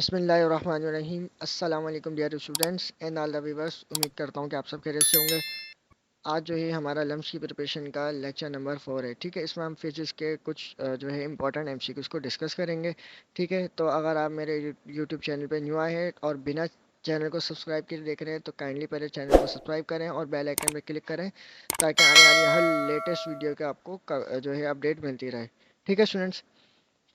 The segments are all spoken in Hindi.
बिस्मिल्लाहिर्रहमानिर्रहीम अस्सलाम वालेकुम dear students and all the viewers. उम्मीद करता हूँ कि आप सब खैरियत से होंगे। आज जो है हमारा लम्स की प्रिपरेशन का लेक्चर नंबर 4 है। ठीक है, इसमें हम फिजिक्स के कुछ जो है इंपॉर्टेंट एमसीक्यूज को डिस्कस करेंगे। ठीक है, तो अगर आप मेरे यूट्यूब चैनल पे न्यू आए हैं और बिना चैनल को सब्सक्राइब किए देख रहे हैं तो काइंडली पहले चैनल को सब्सक्राइब करें और बेल आइकन पर क्लिक करें ताकि आने वाली हर लेटेस्ट वीडियो के आपको जो है अपडेट मिलती रहे। ठीक है स्टूडेंट्स,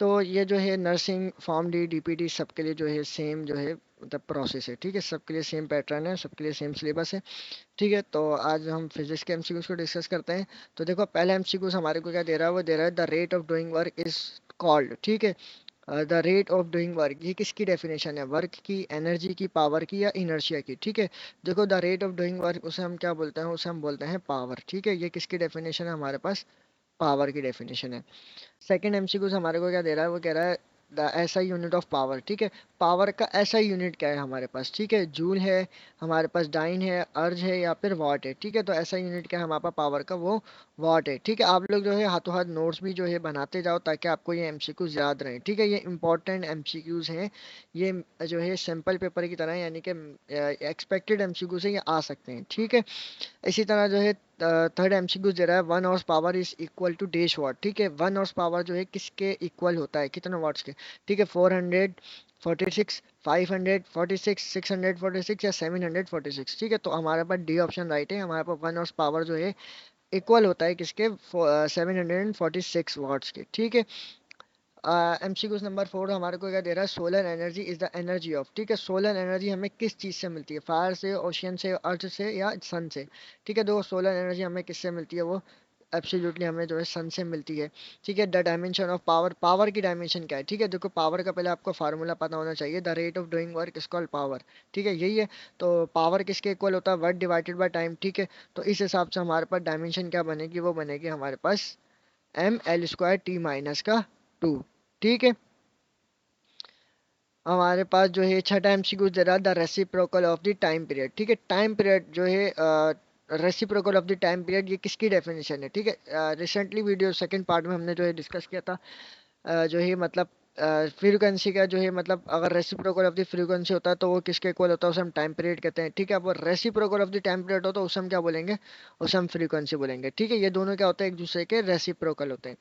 तो ये जो है नर्सिंग फॉर्म डी डीपीटी सबके लिए जो है सेम जो है मतलब प्रोसेस है। ठीक है, सबके लिए सेम पैटर्न है, सबके लिए सेम सिलेबस है। ठीक है, तो आज हम फिजिक्स के एमसीक्यूज को डिस्कस करते हैं। तो देखो, पहला एमसीक्यूज हमारे को क्या दे रहा है, वो दे रहा है the rate of doing work is called. ठीक है, the rate of doing work, ये किसकी डेफिनेशन है? वर्क की, एनर्जी की, पावर की या इनर्शिया की? ठीक है, देखो the rate of doing work उसे हम क्या बोलते हैं? उसे हम बोलते हैं पावर। ठीक है, ये किसकी डेफिनेशन है? हमारे पास पावर की डेफिनेशन है। सेकंड एमसीक्यूज हमारे को क्या दे रहा है, वो कह रहा है the SI unit of power. ठीक है, पावर का एसआई यूनिट क्या है हमारे पास? ठीक है, जूल है, हमारे पास डाइन है, अर्ज है या फिर वॉट है। ठीक है, तो एसआई यूनिट क्या है हमारे पास पावर का? वो वॉट है। ठीक है, आप लोग जो है हाथों हाथ नोट्स भी जो है बनाते जाओ ताकि आपको ये एमसीक्यूज याद रहे। ठीक है, ये इंपॉर्टेंट एमसीक्यूज हैं, ये जो है सिंपल पेपर की तरह यानी कि एक्सपेक्टेड एमसीक्यू से ये आ सकते हैं। ठीक है, इसी तरह जो है थर्ड एमसीक्यू दे रहा है one horse power is equal to dash watt. ठीक है, वन हॉर्स पावर जो है किसके इक्वल होता है, कितने वाट्स के? ठीक है, 446, 546, 646 या 746। ठीक है, तो हमारे पास डी ऑप्शन राइट है। हमारे पास वन हॉर्स पावर जो है इक्वल होता है किसके? 746 वाट्स के। ठीक है, एमसीक्यूज नंबर 4 हमारे को क्या दे रहा है? Solar energy is the energy of. ठीक है, सोलर एनर्जी हमें किस चीज़ से मिलती है? फायर से, ओशियन से, अर्थ से या सन से? ठीक है, दो सोलर एनर्जी हमें किससे मिलती है? वो एब्सोल्युटली हमें जो है सन से मिलती है। ठीक है, the dimension of power, power की डायमेंशन क्या है? ठीक है, देखो पावर का पहले आपको फार्मूला पता होना चाहिए। The rate of doing work is called power. ठीक है, यही है। तो पावर किसके इक्वल होता है? Work divided by time. ठीक है, तो इस हिसाब से हमारे पास डायमेंशन क्या बनेगी? वो बनेगी हमारे पास ml² T- 2। ठीक है, हमारे पास जो है छठा एमसीक्यू दे रहा है the reciprocal of the time period. ठीक है, टाइम पीरियड जो है reciprocal of the time period, ये किसकी डेफिनेशन है? ठीक है, रिसेंटली वीडियो सेकंड पार्ट में हमने जो है डिस्कस किया था जो है मतलब फ्रीक्वेंसी का जो है मतलब अगर रेसिप्रोकल ऑफ द फ्रीक्वेंसी होता है तो वो किसके इक्वल होता है? उसे हम टाइम पीरियड कहते हैं। ठीक है, अब reciprocal of the time period हो तो उसे हम क्या बोलेंगे? उसे हम फ्रीक्वेंसी बोलेंगे। ठीक है, ये दोनों क्या होते हैं? एक दूसरे के रेसिप्रोकल होते हैं।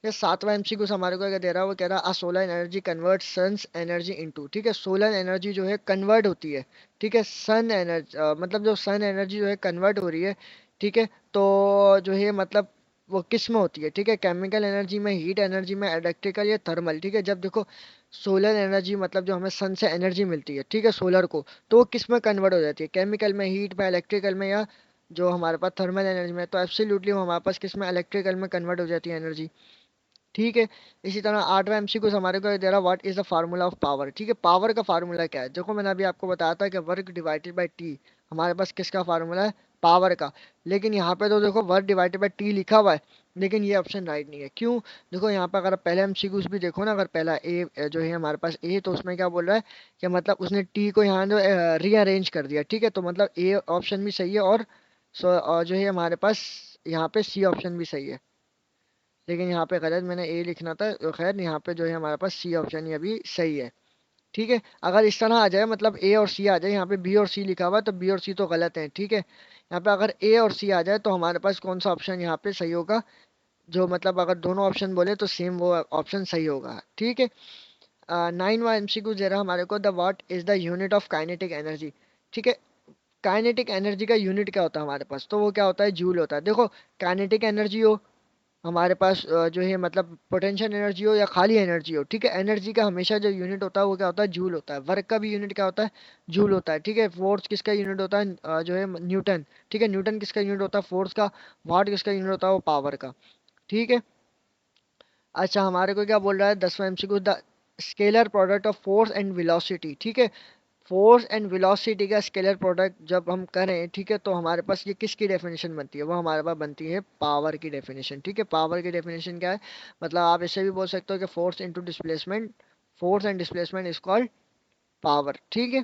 ये सातवां एमसीक्यू हमारे को क्या दे रहा है, वो कह रहा है solar energy convert sun's energy into. ठीक है, सोलर एनर्जी जो है कन्वर्ट होती है। ठीक है, सन एनर्जी मतलब जो सन एनर्जी जो है कन्वर्ट हो रही है। ठीक है, तो जो है मतलब वो किस में होती है? ठीक है, केमिकल एनर्जी में, हीट एनर्जी में, इलेक्ट्रिकल या थर्मल। ठीक है, जब देखो सोलर एनर्जी मतलब जो हमें सन से एनर्जी मिलती है, ठीक है, सोलर को, तो वो किस में कन्वर्ट हो जाती है? केमिकल में, हीट में, इलेक्ट्रिकल में या जो हमारे पास थर्मल एनर्जी में? तो एब्सोल्युटली हमारे पास किस में? इलेक्ट्रिकल में कन्वर्ट हो जाती है एनर्जी। ठीक है, इसी तरह आठवां एमसीक्यू हमारे को दे रहा what is the formula of power. ठीक है, पावर का फार्मूला क्या है? देखो मैंने अभी आपको बताया था कि वर्क डिवाइडेड बाय टी हमारे पास किसका फार्मूला है? पावर का। लेकिन यहाँ पे तो देखो वर्क डिवाइडेड बाय टी लिखा हुआ है, लेकिन ये ऑप्शन राइट नहीं है। क्यों? देखो यहाँ पे अगर पहले एमसीक्यूज भी देखो ना, अगर पहला ए जो है हमारे पास ए, तो उसमें क्या बोल रहा है कि मतलब उसने टी को यहाँ जो रीअरेंज कर दिया। ठीक है, तो मतलब ए ऑप्शन भी सही है और जो है हमारे पास यहाँ पे सी ऑप्शन भी सही है। लेकिन यहाँ पे गलत मैंने ए लिखना था, तो खैर यहाँ पे जो है हमारे पास सी ऑप्शन ही अभी सही है। ठीक है, अगर इस तरह आ जाए मतलब ए और सी आ जाए, यहाँ पे बी और सी लिखा हुआ है तो बी और सी तो गलत है। ठीक है, यहाँ पे अगर ए और सी आ जाए तो हमारे पास कौन सा ऑप्शन यहाँ पे सही होगा? जो मतलब अगर दोनों ऑप्शन बोले तो सेम वो ऑप्शन सही होगा। ठीक है, 9वां एमसीक्यू दे रहा हमारे को the what is the unit of kinetic energy. ठीक है, काइनेटिक एनर्जी का यूनिट क्या होता है हमारे पास? तो वो क्या होता है? जूल होता है। देखो काइनेटिक एनर्जी हो हमारे पास जो है मतलब पोटेंशियल एनर्जी हो या खाली एनर्जी हो, ठीक है, एनर्जी का हमेशा जो यूनिट होता है वो क्या होता है? जूल होता है। वर्क का भी यूनिट क्या होता है? जूल होता है। ठीक है, फोर्स किसका यूनिट होता है? जो है न्यूटन। ठीक है, न्यूटन किसका यूनिट होता है? फोर्स का। वाट किसका यूनिट होता है? वो पावर का। ठीक है, अच्छा हमारे को क्या बोल रहा है 10वां MCQ the scalar product of force and velocity. ठीक है, फोर्स एंड वेलोसिटी का स्केलर प्रोडक्ट जब हम करें, ठीक है, तो हमारे पास ये किसकी डेफिनेशन बनती है? वो हमारे पास बनती है पावर की डेफिनेशन। ठीक है, पावर की डेफिनेशन क्या है? मतलब आप इसे भी बोल सकते हो कि force into displacement, force and displacement is called power. ठीक है,